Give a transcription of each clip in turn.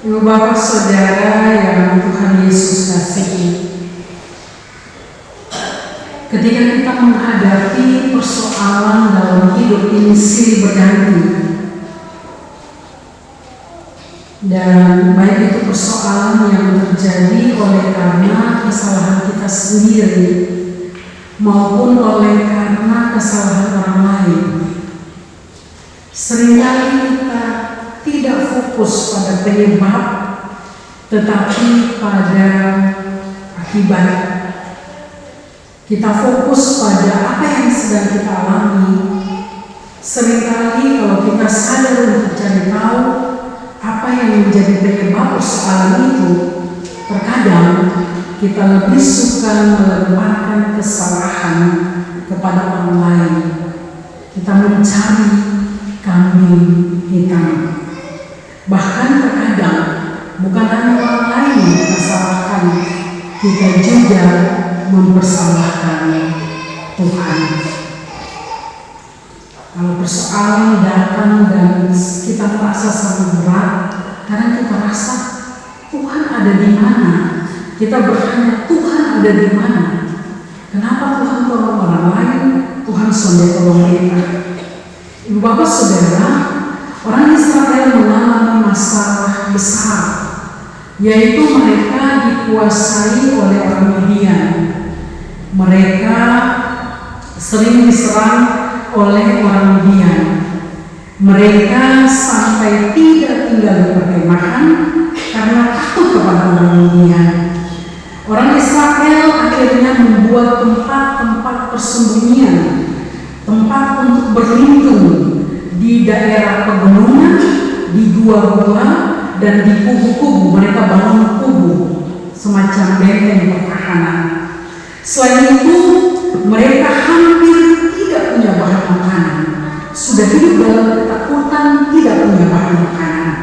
Ibu bapak saudara yang Tuhan Yesus kasihi, ketika kita menghadapi persoalan dalam hidup ini silih berganti, dan baik itu persoalan yang terjadi oleh karena kesalahan kita sendiri maupun oleh karena kesalahan orang lain, seringkali kita tidak fokus pada penyebab tetapi pada akibat. Kita fokus pada apa yang sedang kita alami. Seringkali kalau kita sadar untuk cari tahu apa yang menjadi penyebab persoalan itu, terkadang kita lebih suka melemparkan kesalahan kepada orang lain. Kita mencari kambing hitam. Bahkan terkadang bukan hanya orang lain yang kita salahkan, kita juga mempersalahkan Tuhan. Kalau persoalan datang dan kita merasa sangat berat, karena kita rasa Tuhan ada di mana? Kita bertanya, Tuhan ada di mana? Kenapa Tuhan tolong orang lain, Tuhan sudah tolong kita? Ibu bapak saudara, orang Israel mengalami masalah besar, yaitu mereka dikuasai oleh orang Midian. Mereka sering diserang oleh orang Midian. Mereka sampai tidak tinggal di perkemahan karena takut kepada orang Midian. Orang Israel akhirnya membuat tempat-tempat persembunyian, tempat untuk berlindung di daerah pegunungan, di gua-gua, dan di kubu-kubu. Mereka bangun kubu, semacam benteng pertahanan. Selain itu, mereka hampir tidak punya bahan makanan. Sudah hidup dalam ketakutan, tidak punya bahan makanan.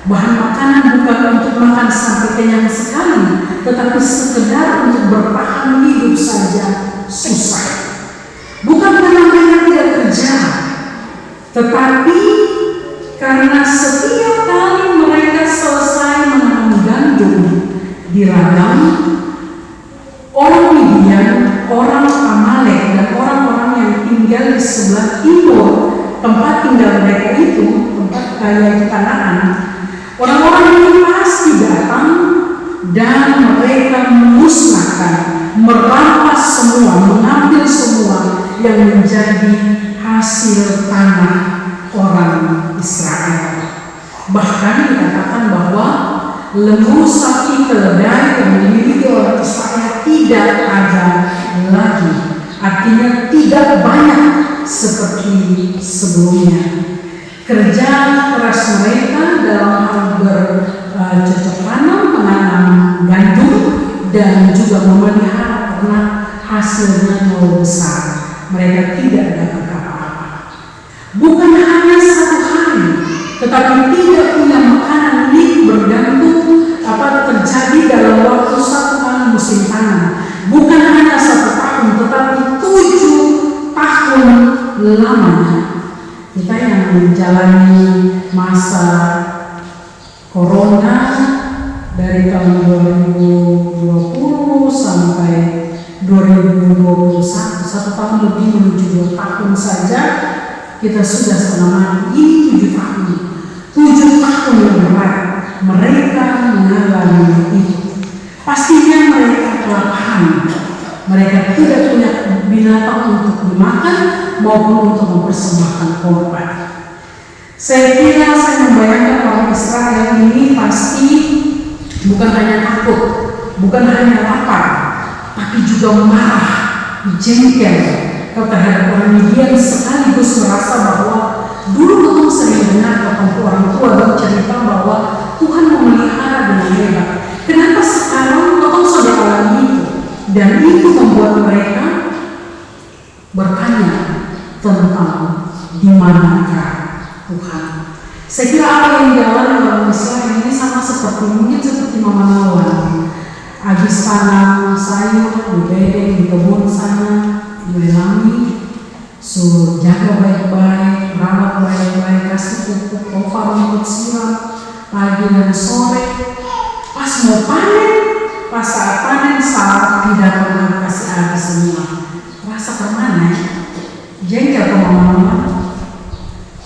Bahan makanan bukan untuk makan sampai kenyang sekali, tetapi sekedar untuk bertahan hidup saja susah. Bukan karena mereka tidak kerja, tetapi karena setiap kali mereka selesai menanam gandum di ladang, orang Midian, orang Amalek, dan orang-orang yang tinggal di sebelah timur tempat tinggal mereka itu, tempat kaya di Kanaan, orang-orang ini pasti datang dan mereka memusnahkan, merampas semua, mengambil semua yang menjadi hasil tanah orang Israel. Bahkan dikatakan bahwa lembu, sapi, keledai yang dimiliki orang Israel tidak ada lagi. Artinya tidak banyak seperti sebelumnya. Kerja keras mereka dalam hal bercocok tanam, menanam gandum, dan juga memelihara ternak hasilnya jauh besar. Mereka tidak dapat apa-apa. Bukan hanya satu hari, tetapi tidak punya makanan ini bergantung apa terjadi dalam waktu satu kali musim tanam. Bukan hanya 1 tahun, tetapi 7 tahun lamanya. Kita yang menjalani masa corona dari tahun 2020 sampai 2021, 1 tahun lebih menuju 2 tahun saja, kita sudah setengah mati. Ini 7 tahun. 7 tahun yang berat mereka mengalami itu. Pastinya mereka kelaparan. Mereka tidak punya binatang untuk dimakan maupun untuk mempersembahkan korban. Saya kira saya membayangkan orang Israel ini pasti bukan hanya takut, bukan hanya lapar, tapi juga marah, jengkel terhadap orang Midian, sekaligus merasa bahwa dulu kamu sering dengar orang tua bercerita bahwa Tuhan memelihara dengan hebat. Kenapa sekarang kamu sudah alami itu? Dan itu membuat mereka bertanya tentang di manakah Tuhan. Saya kira apa yang dialami orang Israel ini sama mungkin seperti Mama Nawan. Habis tanam sayur di bedeng di kebun sana, dilelangi, suruh jaga baik-baik, rawat baik-baik, kasih pupuk, rumput siram pagi dan sore,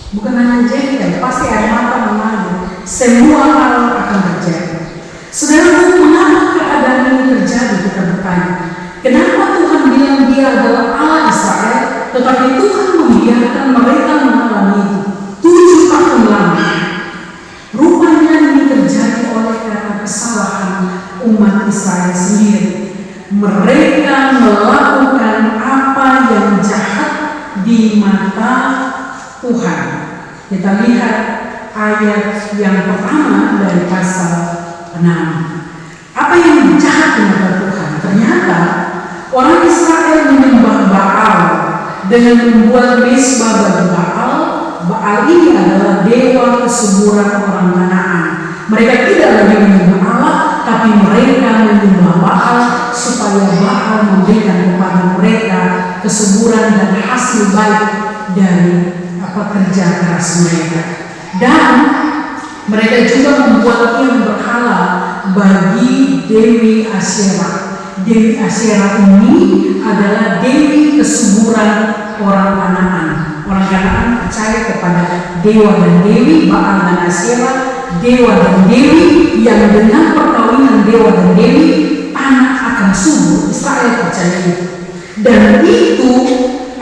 Bukan hanya jengkel, pasti air mata mengalir. Semua hal akan terjadi. Saudara, mengapa keadaan ini terjadi? Kita bertanya, kenapa Tuhan bilang Dia adalah Allah Israel, tetapi Tuhan membiarkan mereka mengalami itu 7 tahun lama? Rupanya ini terjadi oleh karena kesalahan umat Israel sendiri. Mereka melakukan apa yang jahat di mata Tuhan. Kita lihat ayat yang pertama dari pasal 6. Apa yang jahat di mata Tuhan? Ternyata orang Israel menyembah Baal dengan membuat mezbah bagi Baal. Baal ini adalah dewa kesuburan orang Kanaan. Mereka tidak lagi menyembah Allah, tapi mereka menyembah Baal supaya Baal memberikan kepada mereka kesuburan dan hasil baik dari kerja keras mereka. Dan mereka juga membuat tiang berhala bagi Dewi Asyera. Dewi Asyera ini adalah dewi kesuburan orang Kanaan. Orang Kanaan percaya kepada dewa dan dewi, Baal dan Asyera, dewa dan dewi, yang dengan perkawinan dewa dan dewi tanah akan subur. Israel percaya itu. Dan itu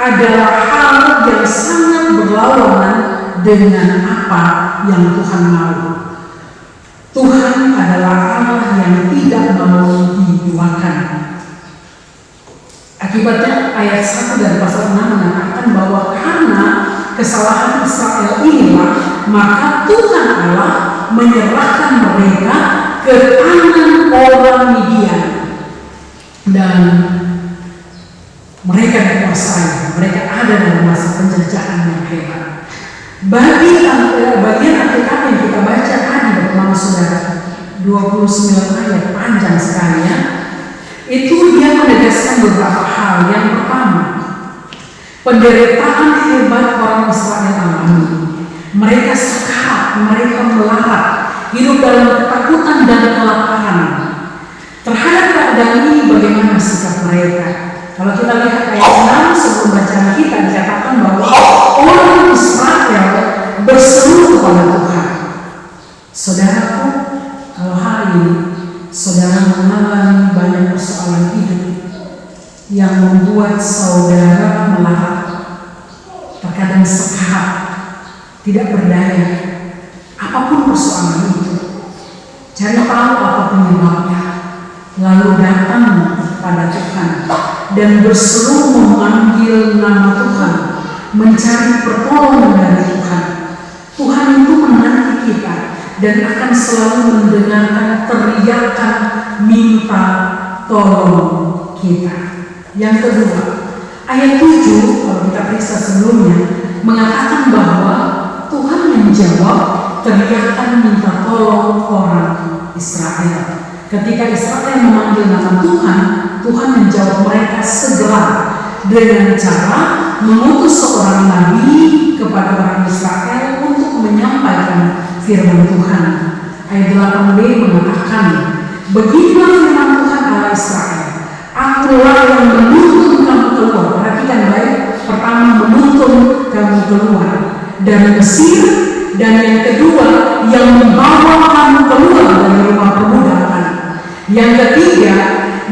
adalah hal yang sangat berlawanan dengan apa yang Tuhan mau. Tuhan adalah Allah yang tidak mau diduakan. Akibatnya ayat 1 dari pasal 6 mengatakan bahwa karena kesalahan Israel inilah, maka Tuhan Allah menyerahkan mereka ke tangan orang Midian dan mereka dikuasai. Mereka ada dalam masa penjajahan yang hebat. Bagian Alkitab yang kita baca tadi bersama saudara, 29 ayat panjang sekali ya. Itu dia menegaskan beberapa hal. Yang pertama, penderitaan hebat orang Israel alami. Mereka sekarat, mereka melarat, hidup dalam ketakutan dan kelaparan. Terhadap keadaan ini bagaimana sikap mereka? Kalau kita lihat ayat 6 sebelum bacaan kita dikatakan bahwa orang Israel berseru kepada Tuhan. Saudaraku, kalau hari ini saudara mengalami banyak persoalan hidup yang membuat saudara melarat, terkadang sekarat, tidak berdaya, apapun persoalan itu, cari tahu apa penyebabnya, lalu datang pada Tuhan dan berseru memanggil nama Tuhan, mencari pertolongan dari Tuhan. Tuhan itu menanti kita dan akan selalu mendengarkan teriakan minta tolong kita. Yang kedua, ayat 7 kalau kita periksa sebelumnya mengatakan bahwa Tuhan menjawab teriakan minta tolong orang Israel. Ketika Israel memanggil nama Tuhan, Tuhan menjawab mereka segera dengan cara mengutus seorang nabi kepada orang Israel untuk menyampaikan firman Tuhan. Ayat 8b mengatakan, beginilah firman Tuhan Allah Israel, Akulah yang menuntun kamu keluar. Perhatikan baik, pertama menuntun kamu keluar dari Mesir, dan yang kedua yang membawa kamu keluar dari rumah perbudakan. Yang ketiga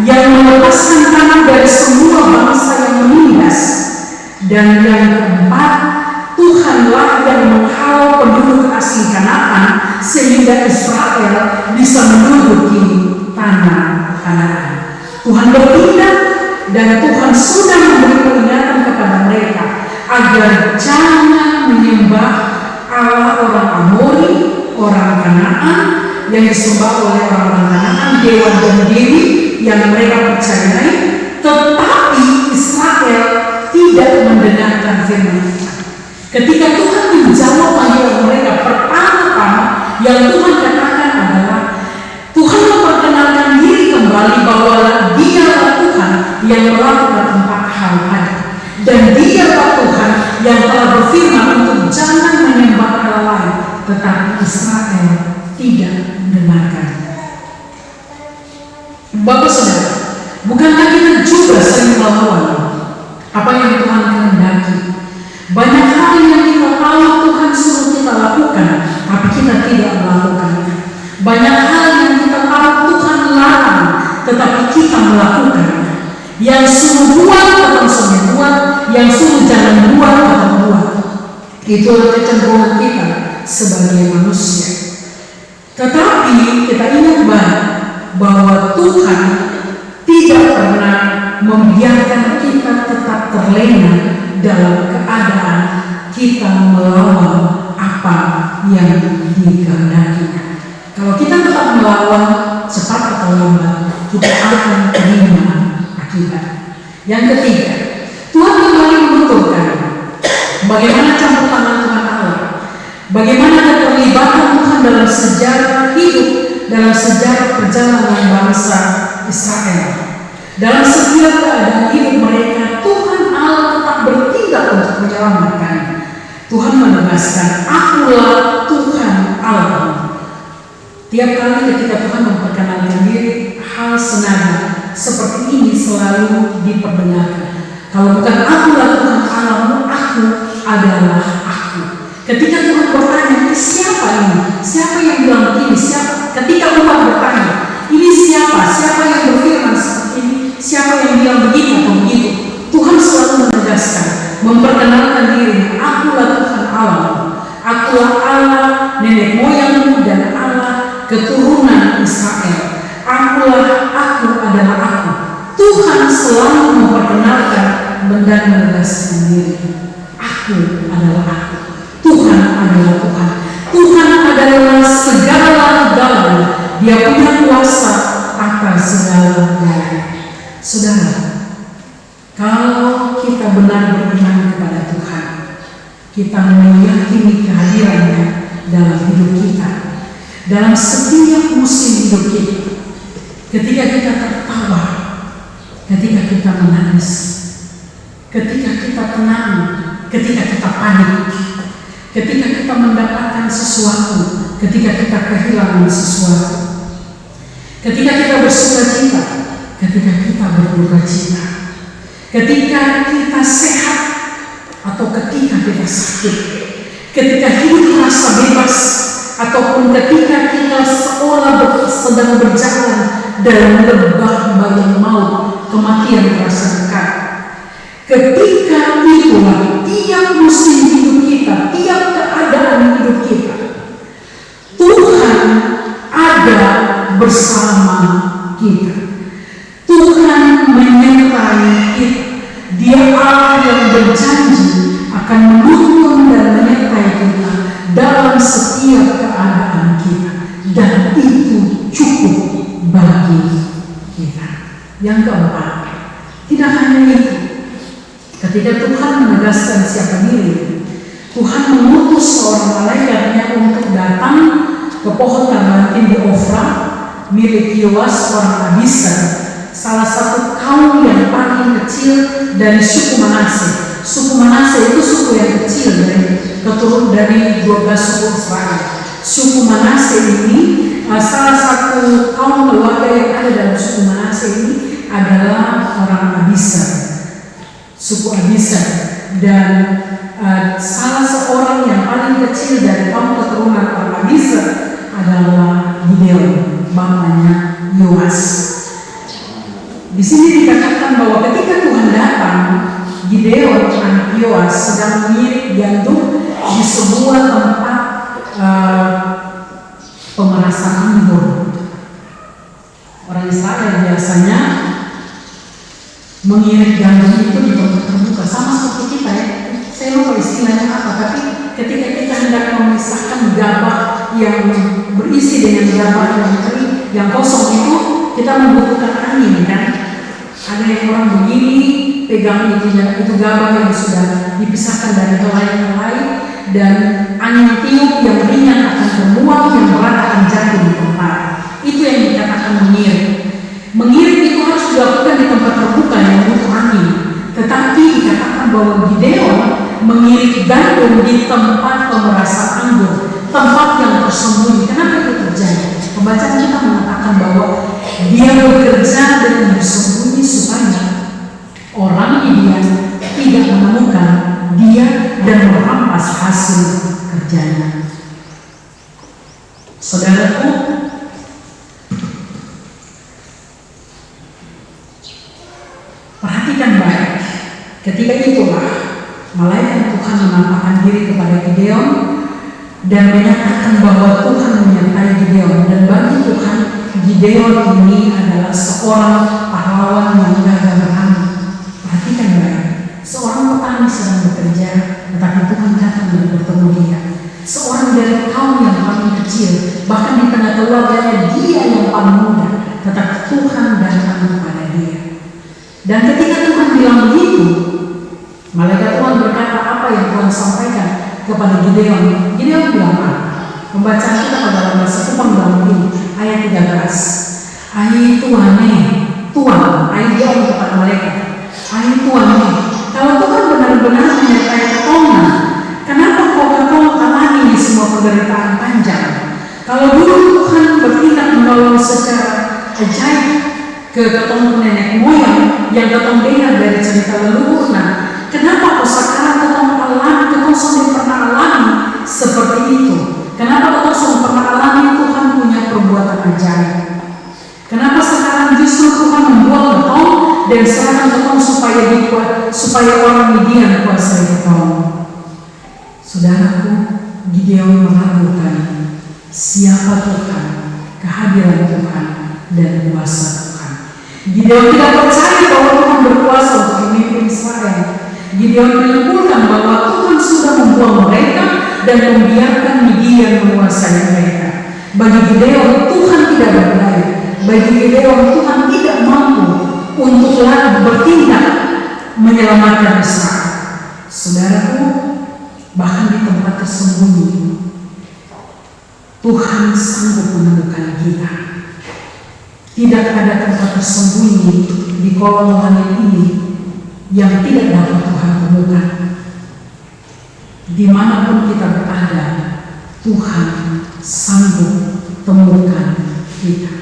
yang melepaskan kamu dari semua bangsa yang menindas. Dan yang keempat, Tuhanlah yang menghalau penduduk asing Kanaan sehingga Israel bisa menduduki tanah Kanaan. Tuhan bertindak dan Tuhan sudah memberi peringatan kepada mereka agar jangan menyembah Allah orang Amori, orang Kanaan yang disembah oleh orang Kanaan, dewa dan dewi yang mereka percayai, tetapi Israel tidak mendengarkan firman Tuhan. Ketika Tuhan menjawab panggilan mereka, pertama-tama yang Tuhan katakan adalah Tuhan memperkenalkan diri kembali bahwa Dialah Tuhan yang melakukan 4 hal tadi, dan Dialah Tuhan yang telah berfirman untuk jangan menyembah Allah lain, tetapi Israel tidak mendengarkan. Bapak saudara, bukankah kita juga sering melawan apa yang Tuhan kehendaki? Banyak hal yang kita tahu Tuhan kita tidak melakukannya. Banyak hal yang kita tahu Tuhan larang, tetapi kita melakukannya. Yang suruh buat tetap suruh buat, yang suruh jangan buat tetap buat. Itulah kecenderungan kita sebagai manusia. Tetapi kita ingat bahwa Tuhan tidak pernah membiarkan kita tetap terlena dalam keadaan kita melawan apa yang dikehendakinya. Kalau kita tetap melawan, cepat atau lambat kita akan terima akibat. Yang ketiga, Tuhan kembali menuturkan bagaimana campur tangan Tuhan Allah, bagaimana keterlibatan Tuhan dalam sejarah hidup, dalam sejarah perjalanan bangsa Israel. Dalam setiap keadaan hidup mereka, Tuhan Allah tetap bertindak untuk menyelamatkan. Tuhan menegaskan, Akulah Tuhan Allah. Tiap kali ketika Tuhan memperkenalkan diri, hal senada seperti ini selalu diperdengarkan. Kalau bukan Akulah Tuhan Allahmu, Aku adalah Aku. Ketika Tuhan bertanya, siapa ini? Siapa yang bilang begini? Siapa? Ketika umat bertanya, ini siapa? Siapa yang berfirman seperti ini? Siapa yang bilang begini atau begitu? Tuhan selalu menegaskan, memperkenalkan dirinya, Akulah Tuhan Allah. Akulah Allah nenek moyangmu dan Allah keturunan Israel. Aku adalah Aku. Tuhan selalu memperkenalkan dan menegaskan diri. Aku adalah Aku. Tuhan adalah Tuhan. Tuhan adalah segala-galanya. Dia punya kuasa atas segala-galanya. Saudara, kalau kita benar beriman kepada Tuhan, kita meyakini kehadirannya dalam hidup kita, dalam setiap musim hidup kita. Ketika kita tertawa, ketika kita menangis, ketika kita tenang, ketika kita panik, ketika kita mendapatkan sesuatu, ketika kita kehilangan sesuatu, ketika kita bersukacita, ketika kita berduka cita, ketika kita sehat atau ketika kita sakit, ketika hidup terasa bebas ataupun ketika kita seolah sedang berjalan dalam lembah bayang maut, kematian terasa dekat. Ketika itulah tiap musim hidup kita, tiap keadaan hidup kita, Tuhan ada bersama kita. Tuhan menyertai kita. Dia Allah yang berjanji akan menuntun dan menyertai kita dalam setiap keadaan kita, dan itu cukup bagi kita. Yang keempat, tidak hanya itu. Ketika Tuhan menegaskan siapa diri, Tuhan mengutus seorang malaikatnya untuk datang ke pohon terbangkin di Ofra milik Yoas orang Abisa, salah satu kaum yang paling kecil dari suku Manase. Suku Manase itu suku yang kecil dari 12 suku Israel. Suku Manase ini salah satu kaum keluarga yang ada dalam suku Manase ini adalah orang Abisa, suku Abisa, dan salah seorang yang paling kecil dari kaum keturunan orang Abisa adalah Gideon, bapaknya Yoas. Di sini dikatakan bahwa ketika Tuhan datang, Gideon anak Yoas sedang mengirik gandum di sebuah tempat pemerasan anggur. Orang Israel biasanya mengirik gandum itu di tempat terbuka, sama seperti kita ya. Saya lupa istilahnya apa, tapi ketika kita hendak memisahkan gabah yang berisi dengan gabah yang kering, yang kosong itu kita membutuhkan angin kan. Ada yang orang begini pegang itu gabah yang sudah dipisahkan dari helai-helai, dan angin tiup yang ringan akan terbuang, yang berat akan jatuh di tempat. Itu yang dikatakan mengirik. Mengirik itu harus dilakukan di tempat terbuka yang butuh angin. Tetapi dikatakan bahwa Gideon mengirik gandum di tempat pemerasan anggur, tempat yang tersembunyi. Kenapa itu terjadi? Pembacaan kita mengatakan bahwa dia bekerja dengan bersembunyi supaya orang ideal tidak menemukan dia dan merampas hasil kerjanya. Saudaraku, perhatikan baik. Ketika itulah malaikat Tuhan menampakkan diri kepada Gideon dan menyatakan bahwa Tuhan menyertai Gideon, dan bagi Tuhan Gideon ini adalah seorang pahlawan yang gagah berani. Perhatikan baik, seorang petani sedang bekerja, tetapi Tuhan datang dan bertemu dia. Seorang dari kaum yang paling kecil, bahkan di tengah keluarganya dia yang paling muda, tetapi Tuhan datang kepada dia. Dan ketika Tuhan bilang begitu, malaikat Tuhan berkata apa yang Tuhan sampaikan kepada Gideon. Gideon bilang apa? Pembacaan kita pada dalam bahasa Kupang dalam ini ayat 13. Ai Tuhan, ai dia kepada malaikat. Ai Tuhan, kalau Tuhan benar-benar menyertai ketongan, kenapa kau alami semua penderitaan panjang? Kalau dulu Tuhan bertindak menolong secara ajaib ke ketong nenek moyang yang ketong dengar dari cerita leluhurna, kenapa kau sekarang ketong sudah pernah alami seperti itu? Kenapa ketong sudah pernah alami Tuhan punya perbuatan ajaib? Kenapa sekarang justru Tuhan membuat ketong dan serahkan ketong supaya orang Midian kuasai ketong? Saudaraku, Gideon meragukan siapa Tuhan, kehadiran Tuhan, dan kuasa Tuhan. Gideon tidak percaya bahwa Tuhan berkuasa untuk memimpin Israel. Gideon menyimpulkan bahwa Tuhan sudah membuang mereka dan membiarkan Midian menguasai mereka. Bagi Gideon, Tuhan tidak berdaya. Bagi Gideon, Tuhan tidak mampu untuk lagi bertindak menyelamatkan Israel. Saudaraku, bahkan di tempat tersembunyi, Tuhan sanggup menemukan kita. Tidak ada tempat tersembunyi di kolong langit ini yang tidak dapat Tuhan temukan. Dimanapun kita berada, Tuhan sanggup temukan kita.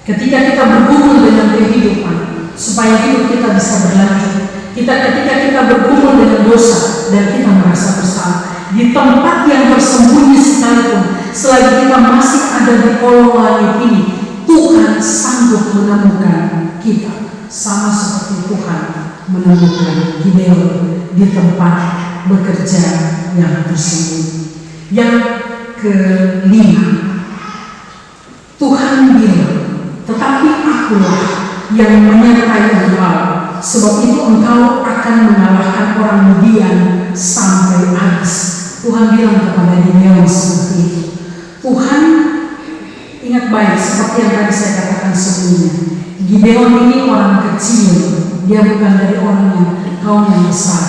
Ketika kita bergumul dengan kehidupan, supaya hidup kita bisa berlanjut, ketika kita bergumul dengan dosa dan kita merasa bersalah, di tempat yang tersembunyi sekalipun, selagi kita masih ada di kolong langit ini, Tuhan sanggup menemukan kita, sama seperti Tuhan menemukan Gideon di tempat bekerja yang tersembunyi. Yang kelima, Tuhan bilang, tetapi akulah yang menyertai engkau, sebab itu engkau akan mengalahkan orang Midian sampai habis. Tuhan bilang kepada Gideon seperti itu. Tuhan, ingat baik seperti yang tadi saya katakan sebelumnya, Gideon ini orang kecil, dia bukan dari orang yang kaum yang besar,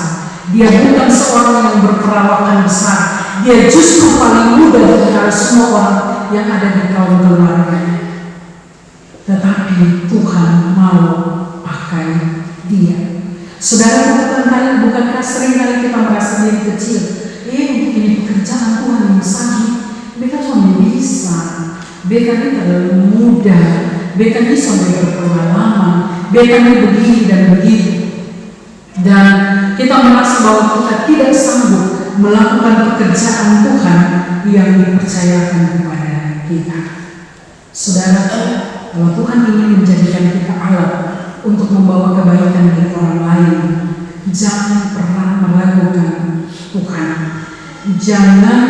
dia bukan seorang yang berperawakan besar, dia justru paling muda di antara semua orang yang ada di kaum keluarganya. Tetapi Tuhan mau pakai dia. Saudara, bukankah sering kali kita merasa diri kecil? Untuk ini pekerjaan Tuhan yang sakit, mereka cuma bisa, mereka ini terlalu muda, mereka ini sudah berpengalaman, mereka ini begini dan begitu. Dan kita merasa bahwa kita tidak sanggup melakukan pekerjaan Tuhan yang dipercayakan kepada kita. Saudara, kalau Tuhan ingin menjadikan kita alat untuk membawa kebaikan bagi orang lain, jangan pernah meragukan Tuhan. Jangan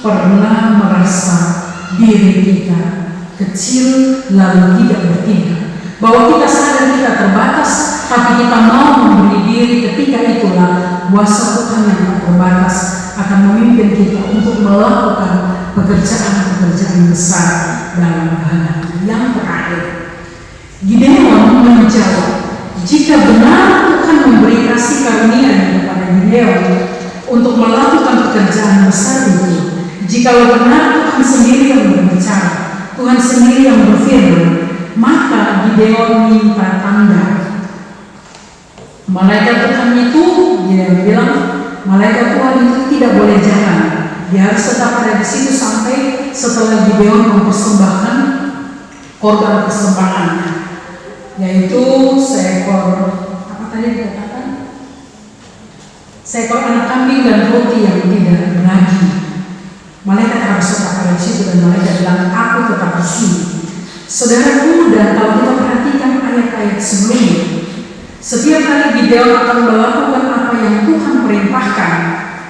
pernah merasa diri kita kecil lalu tidak bertindak. Bahwa kita sadar kita terbatas, tapi kita mau memberi diri. Ketika itulah kuasa Tuhan yang tak terbatas akan memimpin kita untuk melakukan pekerjaan-pekerjaan besar dalam kehendak. Yang terakhir, Gideon menjawab, jika benar Tuhan memberi kasih karunia kepada Gideon untuk melakukan pekerjaan besar itu, jikalau benar Tuhan sendiri yang berbicara, Tuhan sendiri yang berfirman, maka Gideon minta tanda. Malaikat Tuhan itu, dia bilang, malaikat Tuhan itu tidak boleh jalan, dia harus tetap ada di situ sampai setelah Gideon mempersembahkan korban persembahannya, yaitu seekor apa tadi dikatakan, seekor anak kambing dan roti yang tidak beragi. Malaikat harus tetap ada di situ dan malaikat bilang, aku tetap di sini. Saudaraku, dan kalau kita perhatikan ayat-ayat sebelumnya, setiap kali Gideon akan melakukan apa yang Tuhan perintahkan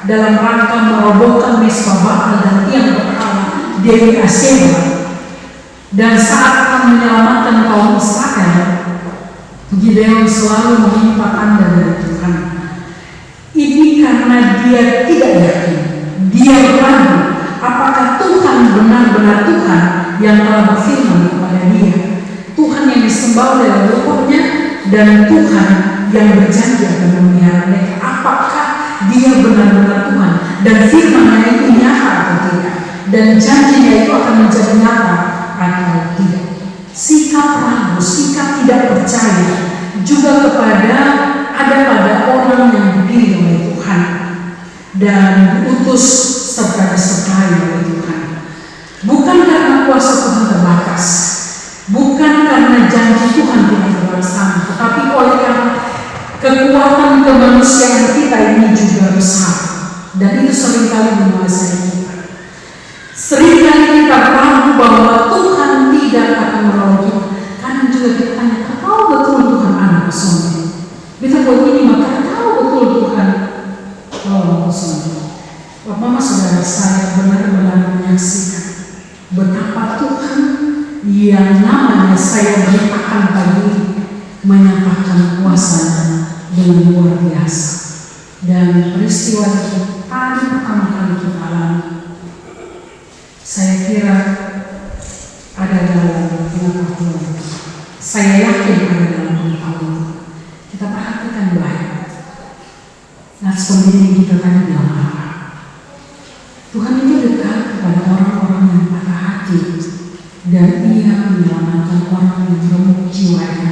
dalam rangka merobohkan mesbah Baal dan tiang berhala Dewi Asyera, dan saat akan menyelamatkan kaum Israel, Gideon selalu meminta tanda dari Tuhan. Ini karena dia tidak yakin, dia ragu apakah Tuhan benar-benar Tuhan yang telah berfirman kepada dia, Tuhan yang disembah oleh leluhurnya, dan Tuhan yang berjanji akan memelihara mereka. Apakah dia benar-benar Tuhan dan firman-Nya itu nyata atau tidak, dan janjinya itu akan menjadi nyata atau tidak. Sikap ragu, sikap tidak percaya juga ada pada orang yang dipilih oleh Tuhan dan diutus serta disertai oleh Tuhan. Bukan karena kuasa Tuhan terbatas, bukan karena janji Tuhan tidak terlaksana, tetapi oleh karena kekuatan kemanusiaan kita ini juga besar, dan itu seringkali menguasai kita. Seringkali kita ragu bahwa Tuhan tidak akan menolong kita. Kadang juga kita tanya, tahu betul Tuhan anak kesonnya? Kita buat ini maka tahu betul Tuhan tolong kesonnya. Bapak saudara, saya benar-benar menyaksikan betapa Tuhan yang namanya saya beritakan pagi ini menyatakan kuasanya dengan luar biasa. Dan peristiwa itu tadi pertama kali kita alami, saya kira ada dalam pengetahuan. Saya yakin ada dalam pengetahuan. Kita perhatikan baik. Nah, seperti ini kita tadi bilang apa? Tuhan itu dekat kepada orang-orang yang patah hati, dan Ia menyelamatkan orang yang remuk jiwanya.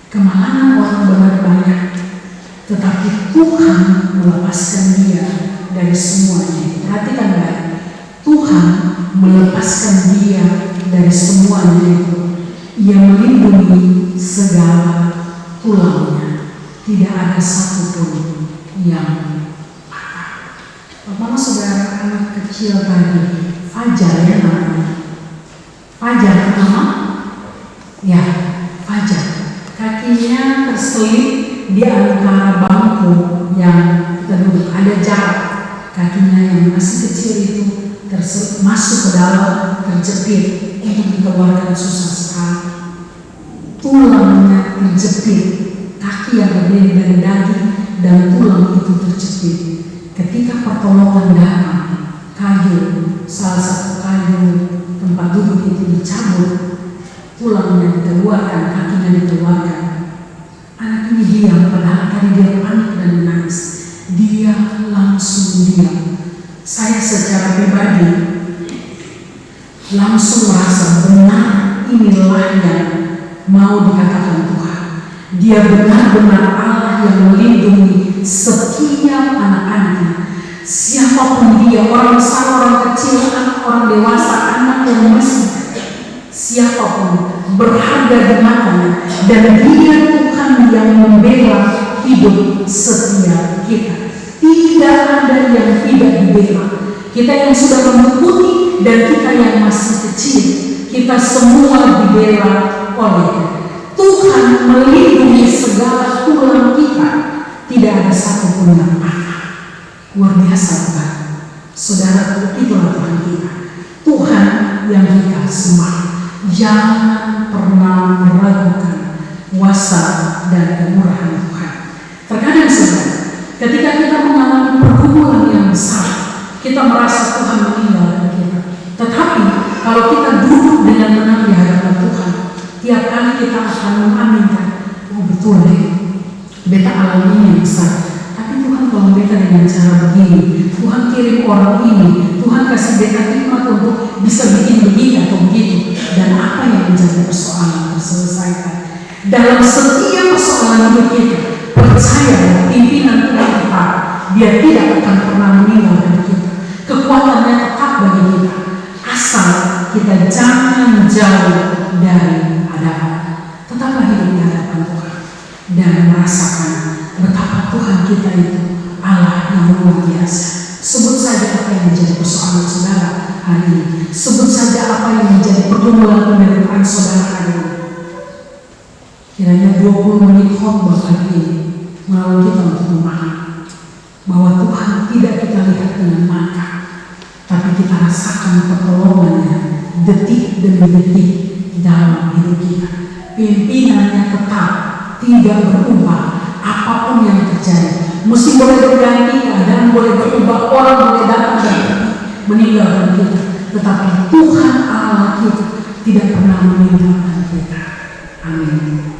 Kemalangan orang benar banyak, tetapi Tuhan melepaskan dia dari semuanya. Perhatikan baik, Tuhan melepaskan dia dari semuanya itu. Ia melindungi segala tulangnya, tidak ada satupun yang patah. Mama saudara, anak kecil tadi, Fajar ya namanya. Fajar nama? Ya, Fajar. Kakinya terselip di antara bangku yang kita duduk, ada jarak. Kakinya yang masih kecil itu masuk ke dalam, terjepit, untuk dikeluarkan susah sekali. Tulangnya terjepit, kaki yang terdiri dari daging dan tulang itu terjepit. Ketika pertolongan datang, kayu, salah satu kayu tempat duduk itu dicabut, tulangnya dikeluarkan, kakinya dikeluarkan. Anak ini diam, padahal tadi dia panik dan menangis. Dia langsung diam. Saya secara pribadi langsung merasa benar, inilah yang mau dikatakan Tuhan. Dia benar-benar Allah yang melindungi setiap anak-anaknya. Siapapun dia, orang besar, orang kecil, anak, orang dewasa, anak yang masih, siapapun berharga di matanya, dan dia Tuhan yang membela hidup setiap kita. Tidak ada yang tidak dibela. Kita yang sudah mengikuti dan kita yang masih kecil, kita semua dibela oleh Tuhan, melindungi segala tulang kita. Tidak ada satupun yang patah. Luar biasa Tuhan. Saudara, itulah Tuhan kita. Tuhan yang kita sembah. Jangan pernah meragukan kuasa dan kemurahan Tuhan. Terkadang saudara, ketika kita mengalami pergumulan yang besar, kita merasa Tuhan meninggalkan kita. Tetapi kalau kita duduk dengan tenang di hadapan Tuhan, tiap kali kita akan mengaminkan, oh betul deh, beta alami ini yang besar. Tapi Tuhan kalau beta dengan cara begini, Tuhan kirim orang ini, Tuhan kasih beta hikmat untuk bisa bikin begini atau begitu. Dan apa yang menjadi persoalan terselesaikan. Dalam setiap persoalan hidup kita, percaya bahwa pimpinan Tuhan kita, Dia tidak akan pernah meninggalkan kita. Kekuatannya tetap bagi kita, asal kita jangan jauh dari hadapan. Tetaplah hidup di hadapan Tuhan dan merasakan betapa Tuhan kita itu Allah yang luar biasa. Sebut saja apa yang menjadi persoalan saudara hari ini. Sebut saja apa yang menjadi pergumulan penderitaan saudara hari ini. Kiranya 20 menit khotbah hari ini melalui kita untuk memahami bahwa Tuhan tidak kita lihat dengan mata, tapi kita rasakan pertolongannya detik demi detik dalam hidup kita. Pimpinannya tetap tidak berubah apapun yang terjadi. Meski boleh berganti, keadaan boleh berubah, orang boleh datang dan meninggalkan kita, tetapi Tuhan Allah kita tidak pernah meninggalkan kita. Amin.